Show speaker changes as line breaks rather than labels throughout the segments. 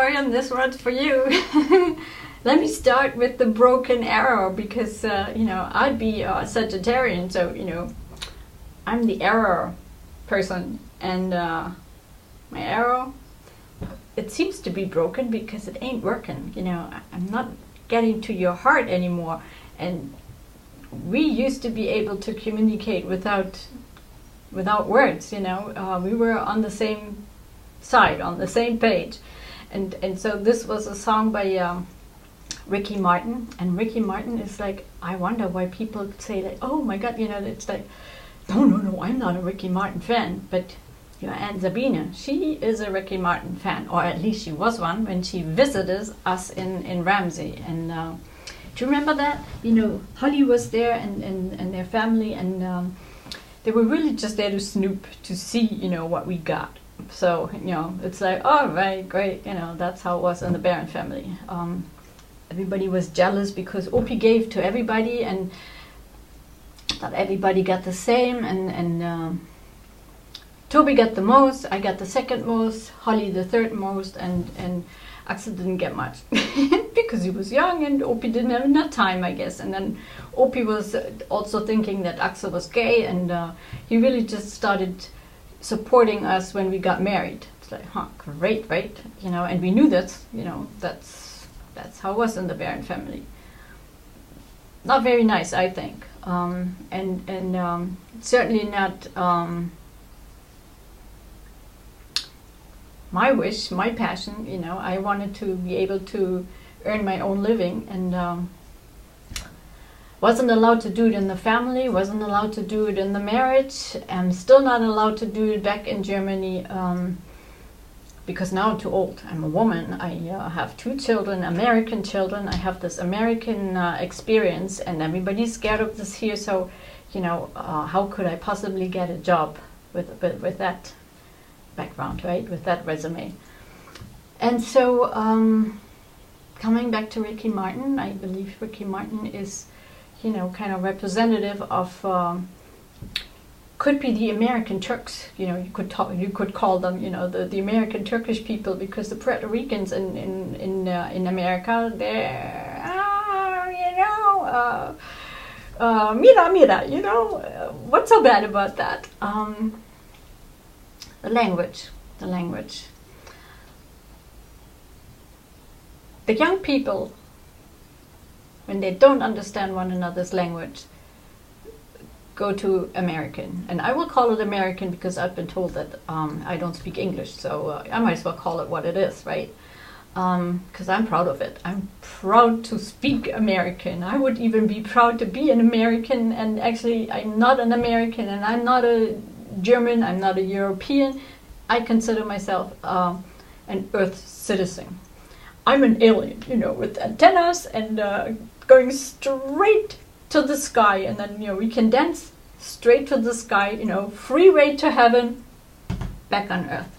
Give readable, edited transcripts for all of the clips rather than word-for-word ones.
Marion, this one's for you. Let me start with the broken arrow because, I'd be a Sagittarian, so, I'm the arrow person. And my arrow, it seems to be broken because it ain't working. I'm not getting to your heart anymore. And we used to be able to communicate without words, we were on the same side, on the same page. And so this was a song by Ricky Martin, and Ricky Martin is like, I wonder why people say like, oh my God, it's like, no, I'm not a Ricky Martin fan, but your Aunt Sabine, she is a Ricky Martin fan, or at least she was one when she visited us in Ramsey. And do you remember that? Holly was there and their family, and they were really just there to snoop, to see, what we got. So, it's like, all right, great, that's how it was in the Barron family. Everybody was jealous because Opie gave to everybody, and not everybody got the same, and Toby got the most, I got the second most, Holly the third most, and Axel didn't get much because he was young and Opie didn't have enough time, I guess. And then Opie was also thinking that Axel was gay, and he really just started supporting us when we got married. It's like, great, right? And we knew that, that's how it was in the Barron family. Not very nice, I think, and certainly not my wish, my passion. I wanted to be able to earn my own living, and wasn't allowed to do it in the family, wasn't allowed to do it in the marriage. I'm still not allowed to do it back in Germany. Because now I'm too old. I'm a woman. I have 2 children, American children. I have this American experience, and everybody's scared of this here. So, how could I possibly get a job with that background, right? With that resume. And so, coming back to Ricky Martin, I believe Ricky Martin is, kind of representative of. Could be the American Turks, you could call them, the American Turkish people, because the Puerto Ricans in America, they're, mira, what's so bad about that? The language. The young people, when they don't understand one another's language, go to American, and I will call it American because I've been told that I don't speak English, so I might as well call it what it is, right? Because I'm proud of it. I'm proud to speak American. I would even be proud to be an American, and actually I'm not an American, and I'm not a German, I'm not a European. I consider myself an Earth citizen. I'm an alien, with antennas and going straight to the sky, and then we can dance straight to the sky, freeway to heaven, back on Earth.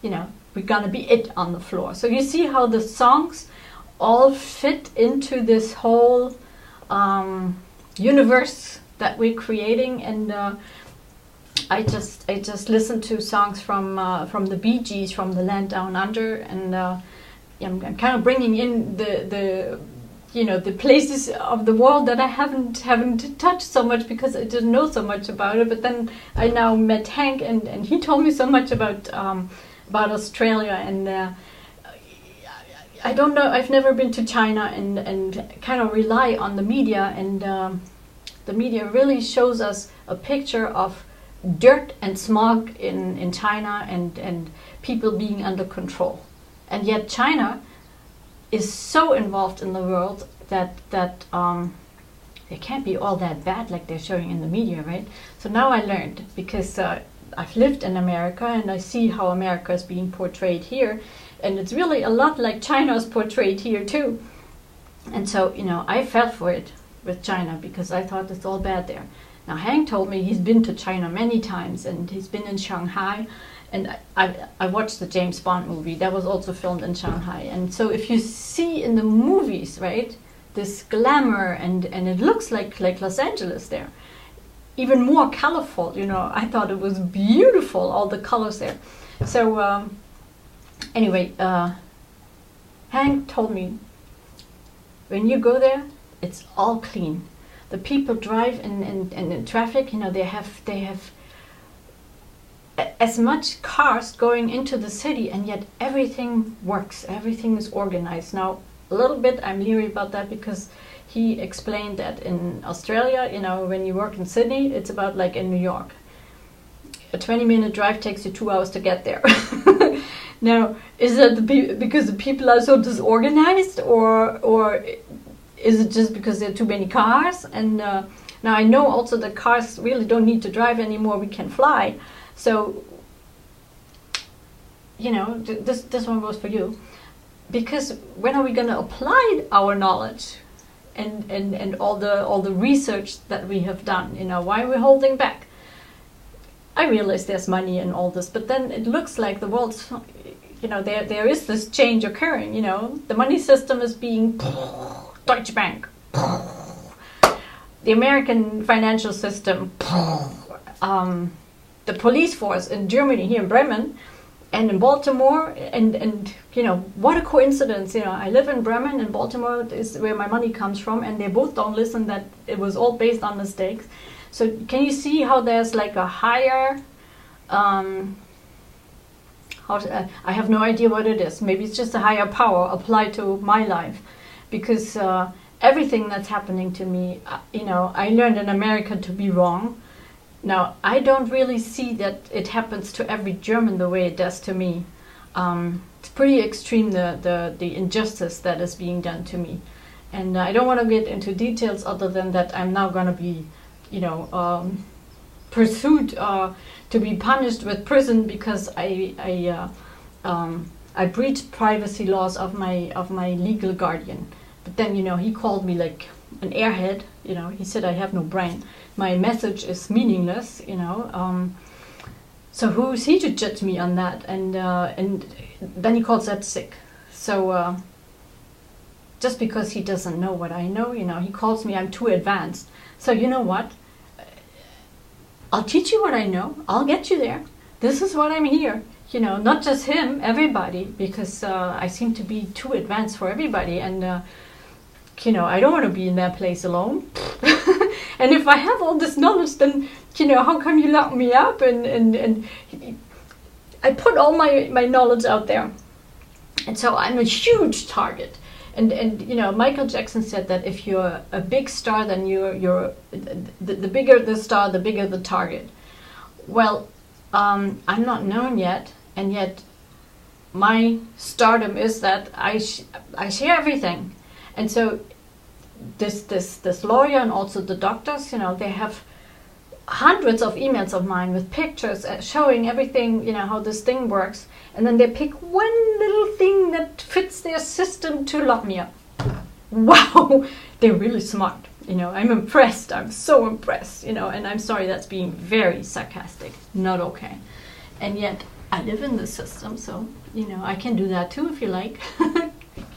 We're gonna be it on the floor. So you see how the songs all fit into this whole universe that we're creating. And I just listened to songs from the Bee Gees, from the Land Down Under, and I'm kind of bringing in the places of the world that I haven't touched so much because I didn't know so much about it. But then I now met Hank, and he told me so much about Australia, and I don't know. I've never been to China, and kind of rely on the media, and the media really shows us a picture of dirt and smog in China, and people being under control, and yet China is so involved in the world that they can't be all that bad like they're showing in the media, right? So now I learned, because I've lived in America and I see how America is being portrayed here, and it's really a lot like China is portrayed here too. And so I fell for it with China because I thought it's all bad there. Now Hank told me he's been to China many times, and he's been in Shanghai. And I watched the James Bond movie that was also filmed in Shanghai. And so if you see in the movies, right, this glamour, and it looks like Los Angeles there, even more colorful, I thought it was beautiful, all the colors there. So anyway, Hank told me, when you go there, it's all clean. The people drive in traffic, you know, they have as much cars going into the city, and yet everything works, everything is organized. Now, a little bit I'm leery about that, because he explained that in Australia, you know, when you work in Sydney, it's about like in New York. A 20-minute drive takes you 2 hours to get there. Now, is that because the people are so disorganized, or is it just because there are too many cars? And now I know also that cars really don't need to drive anymore, we can fly. So, you know, this one goes for you. Because when are we going to apply our knowledge and all the research that we have done? You know, why are we holding back? I realize there's money in all this, but then it looks like the world's, you know, there is this change occurring. You know, the money system is being Deutsche Bank, the American financial system, the police force in Germany, here in Bremen, and in Baltimore, and you know, what a coincidence. You know, I live in Bremen, and Baltimore is where my money comes from, and they both don't listen that it was all based on mistakes. So can you see how there's like a higher, I have no idea what it is. Maybe it's just a higher power applied to my life, because everything that's happening to me, you know, I learned in America to be wrong. Now, I don't really see that it happens to every German the way it does to me. It's pretty extreme, the injustice that is being done to me. And I don't want to get into details other than that I'm now going to be, you know, pursued to be punished with prison because I breached privacy laws of my legal guardian. But then, you know, he called me like an airhead. You know, he said I have no brain. My message is meaningless. You know, so who is he to judge me on that? And then he calls that sick. So just because he doesn't know what I know, you know, he calls me I'm too advanced. So you know what? I'll teach you what I know. I'll get you there. This is what I'm here. You know, not just him, everybody, because I seem to be too advanced for everybody. And you know, I don't want to be in that place alone. And if I have all this knowledge, then, you know, how come you lock me up? And I put all my knowledge out there. And so I'm a huge target. And you know, Michael Jackson said that if you're a big star, then the bigger the star, the bigger the target. Well, I'm not known yet, and yet my stardom is that I share everything. And so this lawyer and also the doctors, you know, they have hundreds of emails of mine with pictures showing everything, you know, how this thing works. And then they pick one little thing that fits their system to lock me up. Wow, they're really smart. You know, I'm impressed. I'm so impressed, you know, and I'm sorry, that's being very sarcastic. Not okay. And yet I live in this system, so, you know, I can do that too if you like.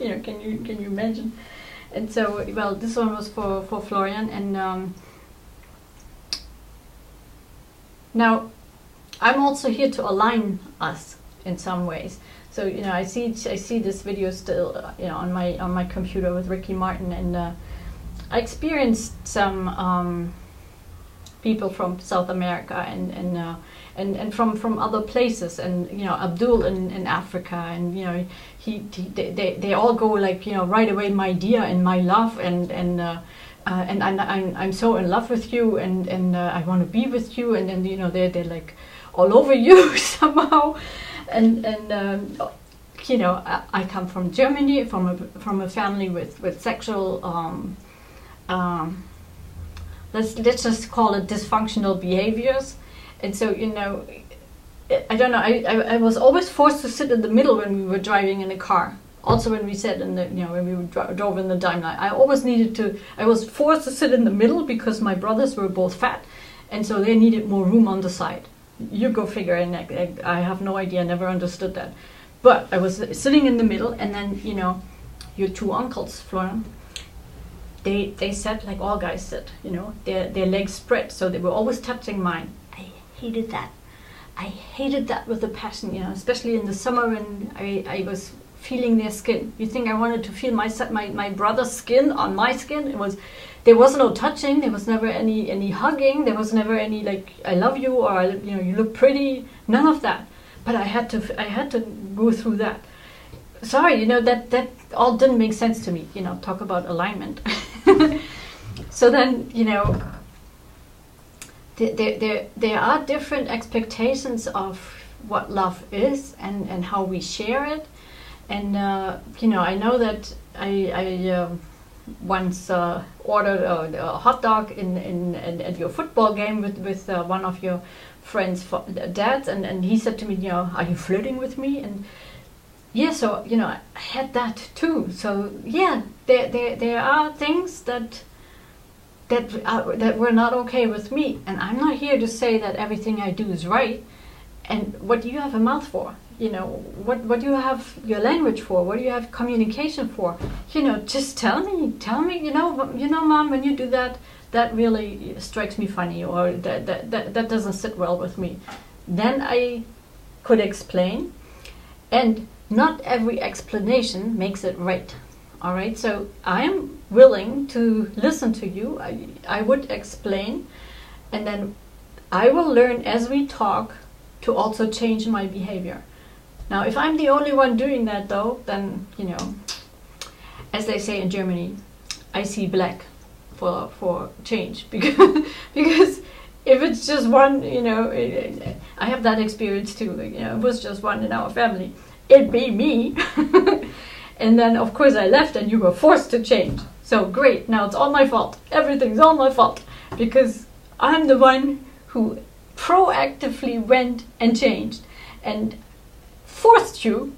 You know, can you imagine? And so, well, this one was for Florian, and now I'm also here to align us in some ways. So, you know, I see this video still, you know, on my computer with Ricky Martin, and I experienced some people from South America and from other places, and you know, Abdul in Africa, and you know, they all go like, you know, right away, my dear and my love, and I'm so in love with you, and I want to be with you, and then, you know, they're like all over you somehow, and you know, I come from Germany, from a family with sexual let's just call it dysfunctional behaviors. And so, you know, I don't know, I was always forced to sit in the middle when we were driving in a car. Also when we sat in the, you know, when we drove in the Daimler, I was forced to sit in the middle because my brothers were both fat, and so they needed more room on the side. You go figure, and I have no idea, I never understood that. But I was sitting in the middle, and then, you know, your two uncles, Florian, they sat like all guys sit, you know, their legs spread, so they were always touching mine. I hated that with a passion, you know, especially in the summer when I was feeling their skin. You think I wanted to feel my brother's skin on my skin? There was no touching. There was never any hugging. There was never any like I love you or you look pretty. None of that. But I had to go through that. Sorry, that all didn't make sense to me. Talk about alignment. So then there are different expectations of what love is and how we share it. And I know that I once ordered a hot dog at your football game with one of your friends' dads, and he said to me, are you flirting with me? And yeah, so I had that too. So yeah, there are things that were not okay with me, and I'm not here to say that everything I do is right. And what do you have a mouth for? What do you have your language for? What do you have communication for? Just tell me, Mom, when you do that, that really strikes me funny, or that doesn't sit well with me. Then I could explain, and not every explanation makes it right. All right, so I am willing to listen to you. I would explain, and then I will learn as we talk to also change my behavior. Now, if I'm the only one doing that though, then, as they say in Germany, I see black for change. Because if it's just one, I have that experience too. It was just one in our family. It'd be me. And then, of course, I left and you were forced to change. So great, now it's all my fault. Everything's all my fault. Because I'm the one who proactively went and changed and forced you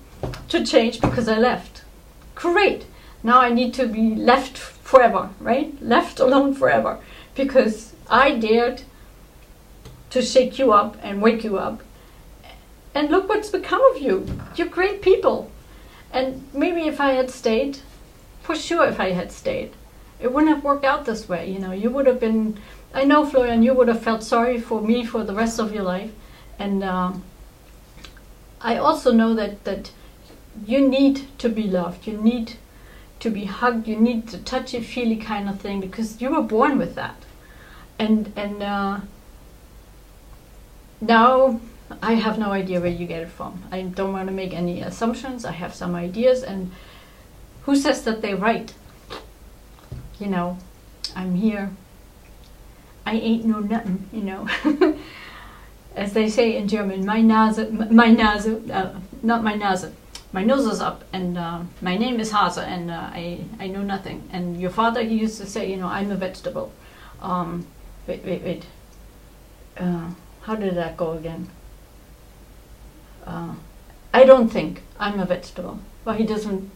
to change because I left. Great. Now I need to be left forever, right? Left alone forever. Because I dared to shake you up and wake you up. And look what's become of you. You're great people. And maybe if I had stayed, for sure if I had stayed, it wouldn't have worked out this way. You would have been, I know, Florian, you would have felt sorry for me for the rest of your life. And I also know that you need to be loved. You need to be hugged. You need the touchy-feely kind of thing because you were born with that. And now I have no idea where you get it from. I don't want to make any assumptions. I have some ideas, and who says that they're right? I'm here. I ain't no nothing, As they say in German, my nose, not my nose. My nose is up, and my name is Hase, and I know nothing. And your father, he used to say, I'm a vegetable. Wait. How did that go again? I don't think I'm a vegetable. Well, he doesn't.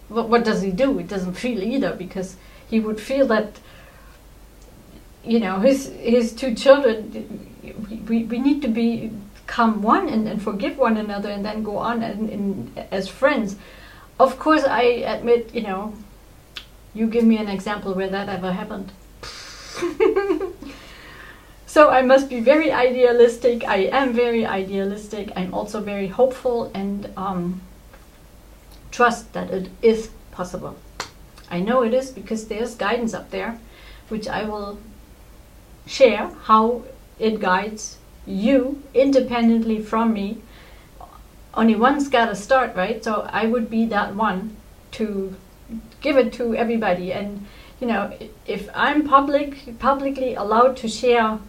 What does he do? He doesn't feel either, because he would feel that, his two children. We need to become one and forgive one another, and then go on and as friends. Of course, I admit, you give me an example where that ever happened. So I must be very idealistic. I am very idealistic. I'm also very hopeful, and trust that it is possible. I know it is, because there's guidance up there, which I will share how it guides you independently from me. Only one's got to start, right? So I would be that one to give it to everybody. And if I'm publicly allowed to share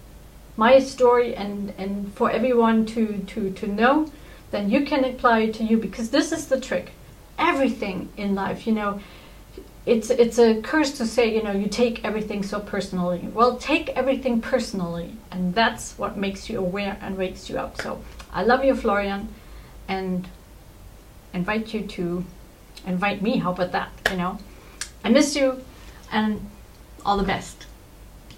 my story and for everyone to know, then you can apply it to you, because this is the trick. Everything in life, it's a curse to say, you take everything so personally. Well, take everything personally, and that's what makes you aware and wakes you up. So I love you, Florian, and invite you to invite me. How about that? I miss you, and all the best.